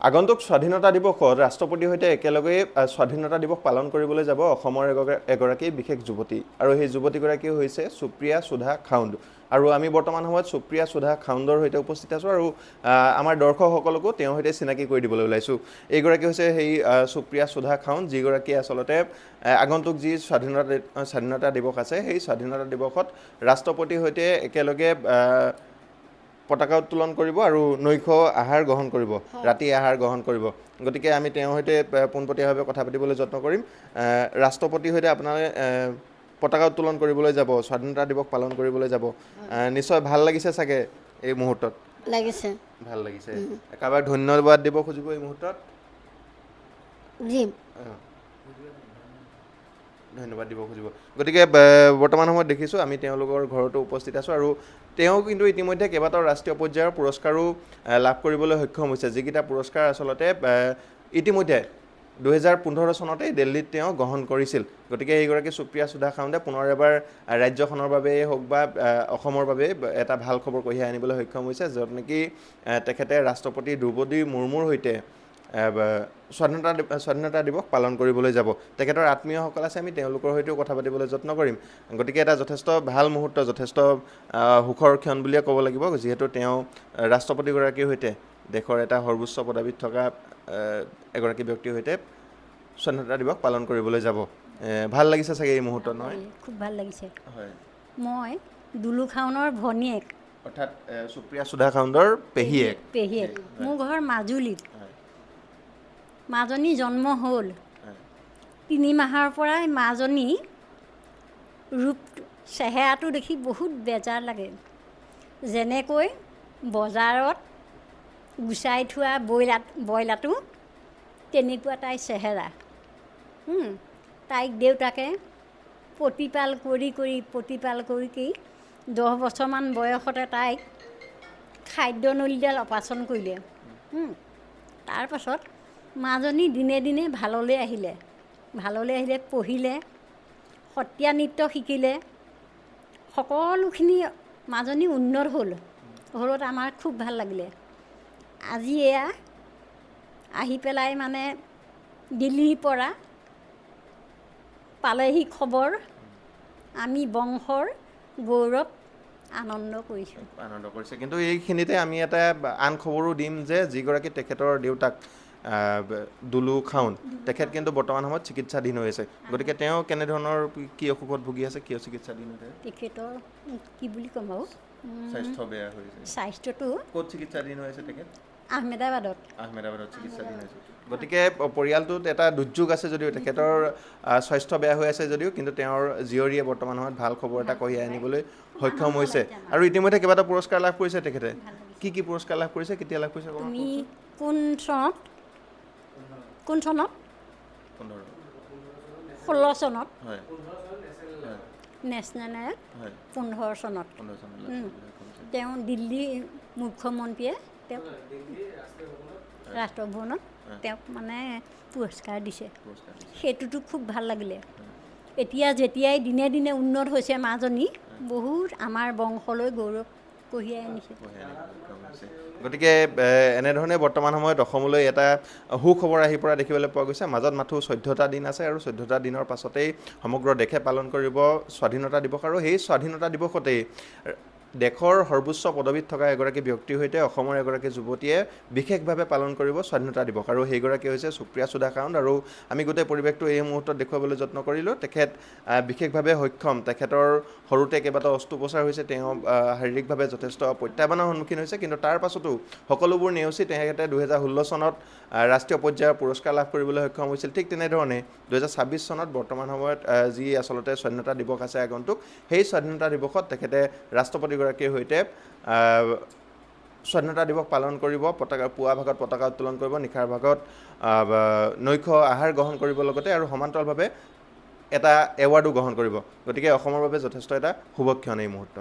আগন্তুক স্বাধীনতা দিৱসত ৰাষ্ট্ৰপতিৰ সৈতে একেলগে স্বাধীনতা দিৱস পালন কৰিবলৈ যাব অসমৰ এগৰাকী বিশেষ যুৱতী আৰু সেই যুৱতীগৰাকী হৈছে সুপ্ৰিয়া সুধা খাউণ্ড আৰু আমি বৰ্তমান সময়ত সুপ্ৰিয়া সুধা খাউণ্ডৰ সৈতে উপস্থিত আছোঁ আৰু আমাৰ দৰ্শকসকলকো তেওঁৰ সৈতে চিনাকি কৰি দিবলৈ ওলাইছোঁ। এইগৰাকী হৈছে সেই সুপ্ৰিয়া সুধা খাউণ্ড যিগৰাকী আচলতে আগন্তুক যি স্বাধীনতা দিৱস আছে সেই স্বাধীনতা দিৱসত ৰাষ্ট্ৰপতিৰ সৈতে একেলগে পতাকা উত্তোলন কৰিব আৰু নৈশ আহাৰ গ্ৰহণ কৰিব, ৰাতি আহাৰ গ্ৰহণ কৰিব। গতিকে আমি তেওঁৰ সৈতে পোনপটীয়াভাৱে কথা পাতিবলৈ যত্ন কৰিম। ৰাষ্ট্ৰপতিৰ সৈতে আপোনালোকে পতাকা উত্তোলন কৰিবলৈ যাব, স্বাধীনতা দিৱস পালন কৰিবলৈ যাব, নিশ্চয় ভাল লাগিছে চাগে এই মুহূৰ্তত? লাগিছে, ভাল লাগিছে। একেবাৰে ধন্যবাদ দিব খুজিব এই মুহূৰ্তত? ধন্যবাদ দিব খুজিব। গতিকে বৰ্তমান সময়ত দেখিছোঁ আমি তেওঁলোকৰ ঘৰতো উপস্থিত আছোঁ আৰু তেওঁ কিন্তু ইতিমধ্যে কেইবাটাও ৰাষ্ট্ৰীয় পৰ্যায়ৰ পুৰস্কাৰো লাভ কৰিবলৈ সক্ষম হৈছে, যিকেইটা পুৰস্কাৰ আচলতে ইতিমধ্যে 2015 চনতেই দিল্লীত তেওঁ গ্ৰহণ কৰিছিল। গতিকে এইগৰাকী সুপ্ৰিয়া সুধা খাউণ্ডে পুনৰ এবাৰ ৰাজ্যখনৰ বাবেই হওক বা অসমৰ বাবে এটা ভাল খবৰ কঢ়িয়াই আনিবলৈ সক্ষম হৈছে, য'ত নেকি তেখেতে ৰাষ্ট্ৰপতি দ্ৰৌপদী মুৰ্মুৰ সৈতে স্বাধীনতা দিৱস পালন কৰিবলৈ যাব। তেখেতৰ আত্মীয়সকল আছে, আমি তেওঁলোকৰ সৈতেও কথা পাতিবলৈ যত্ন কৰিম। গতিকে এটা যথেষ্ট ভাল মুহূৰ্ত, যথেষ্ট সুখৰ ক্ষণ বুলিয়ে ক'ব লাগিব, যিহেতু তেওঁ ৰাষ্ট্ৰপতিগৰাকীৰ সৈতে দেশৰ এটা সৰ্বোচ্চ পদবীত থকা এগৰাকী ব্যক্তিৰ সৈতে স্বাধীনতা দিৱস পালন কৰিবলৈ যাব। ভাল লাগিছে চাগে এই মুহূৰ্তত, নহয়? খুব ভাল লাগিছে। হয়, মই দুলু খাউণ্ডৰ ভনীয়েক, অৰ্থাৎ সুপ্ৰিয়া সুধা খাউণ্ডৰ পেহীয়েক। মোৰ ঘৰ মাজুলীত। মাজনী জন্ম হ'ল 3 মাহৰ পৰাই মাজনী ৰূপ চেহেৰাটো দেখি বহুত বেজাৰ লাগে। যেনেকৈ বজাৰত গুচাই থোৱা ব্ৰইলাৰটো তেনেকুৱা তাইৰ চেহেৰা। তাইক দেউতাকে প্ৰতিপাল কৰি 10 বছৰমান বয়সতে তাইক খাদ্যনলীডাল অপাৰেশ্যন কৰিলে। তাৰপাছত মাজনী দিনে দিনে ভাললৈ আহিলে, পঢ়িলে, সত্ৰীয়া নৃত্য শিকিলে, সকলোখিনি মাজনী উন্নত হ'লত আমাৰ খুব ভাল লাগিলে। আজি এয়া আহি পেলাই মানে দিল্লীৰ পৰা পালেহি খবৰ, আমি বংশৰ গৌৰৱ আনন্দ কৰিছে। কিন্তু এইখিনিতে আমি এটা আন খবৰো দিম যে যিগৰাকী তেখেতৰ দেউতাক দুলু খাউণ্ড, তেখেত কিন্তু বৰ্তমান সময়ত চিকিৎসাধীন হৈ আছে। গতিকে তেওঁ কেনেধৰণৰ কি অসুখত ভুগি আছে, কিয় চিকিৎসাধীন হৈ আছে? তেখেতৰ কি বুলি ক'ম বাৰু, স্বাস্থ্য বেয়া হৈছে। স্বাস্থ্যটো ক'ত চিকিৎসাধীন হৈ আছে তেখেত? আহমেদাবাদত চিকিৎসাধীন হৈছে। গতিকে পৰিয়ালটোত এটা দুৰ্যোগ আছে যদিও, তেখেতৰ স্বাস্থ্য বেয়া হৈ আছে যদিও, কিন্তু তেওঁৰ জীয়ৰীয়ে বৰ্তমান সময়ত ভাল খবৰ এটা কঢ়িয়াই আনিবলৈ সক্ষম হৈছে আৰু ইতিমধ্যে কেইবাটা পুৰস্কাৰ লাভ কৰিছে তেখেতে। কি পুৰস্কাৰ লাভ কৰিছে, কেতিয়া লাভ কৰিছে? তুমি কোন চনত 16 চনত, নেশ্যনেল 15 চনত তেওঁ দিল্লী মুখ্যমন্ত্ৰীয়ে তেওঁক ৰাষ্ট্ৰভৱনত তেওঁক মানে পুৰস্কাৰ দিছে। সেইটোতো খুব ভাল লাগিলে। এতিয়া যেতিয়াই দিনে দিনে উন্নত হৈছে মাজনী, বহুত আমাৰ বংশলৈ গৌৰৱ কঢ়িয়াই আনিছে। গতিকে এনেধৰণে বৰ্তমান সময়ত অসমলৈ এটা সুখবৰ আহি পৰা দেখিবলৈ পোৱা গৈছে। মাজত মাথো 14টা দিন আছে আৰু 14টা দিনৰ পাছতেই সমগ্ৰ দেশে পালন কৰিব স্বাধীনতা দিৱস আৰু সেই স্বাধীনতা দিৱসতেই দেশৰ সৰ্বোচ্চ পদবীত থকা এগৰাকী ব্যক্তিৰ সৈতে অসমৰ এগৰাকী যুৱতীয়ে বিশেষভাৱে পালন কৰিব স্বাধীনতা দিৱস আৰু সেইগৰাকী হৈছে সুপ্ৰিয়া সুধা খাউণ্ড। আৰু আমি গোটেই পৰিৱেশটো এই মুহূৰ্তত দেখুৱাবলৈ যত্ন কৰিলোঁ। তেখেত বিশেষভাৱে সক্ষম, তেখেতৰ সৰুতে কেইবাটাও অস্ত্ৰোপচাৰ হৈছে, তেওঁ শাৰীৰিকভাৱে যথেষ্ট প্ৰত্যাহ্বানৰ সন্মুখীন হৈছে, কিন্তু তাৰ পাছতো সকলোবোৰ নেওচি তেখেতে 2016 চনত ৰাষ্ট্ৰীয় পৰ্যায়ৰ পুৰস্কাৰ লাভ কৰিবলৈ সক্ষম হৈছিল। ঠিক তেনেধৰণে 2026 চনত বৰ্তমান সময়ত যি আচলতে স্বাধীনতা দিৱস আছে আগন্তুক, সেই স্বাধীনতা দিৱসত তেখেতে ৰাষ্ট্ৰপতিগৰাকীৰ সৈতে স্বাধীনতা দিৱস পালন কৰিব। পুৱা ভাগত পতাকা উত্তোলন কৰিব, নিশাৰ ভাগত নৈশ আহাৰ গ্ৰহণ কৰিব, লগতে আৰু সমান্তৰালভাৱে এটা এৱাৰ্ডো গ্ৰহণ কৰিব। গতিকে অসমৰ বাবে যথেষ্ট এটা শুভক্ষণ এই মুহূৰ্ত।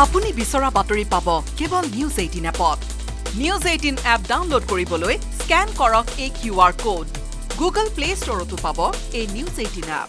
আপুনি বিচৰা বাতৰি পাব কেৱল নিউজ 18 এপত। নিউজ 18 এপ ডাউনলোড কৰিবলৈ স্কেন কৰক এই QR কোড। গুগল প্লে ষ্টৰতো পাব এই নিউজ 18 এপ।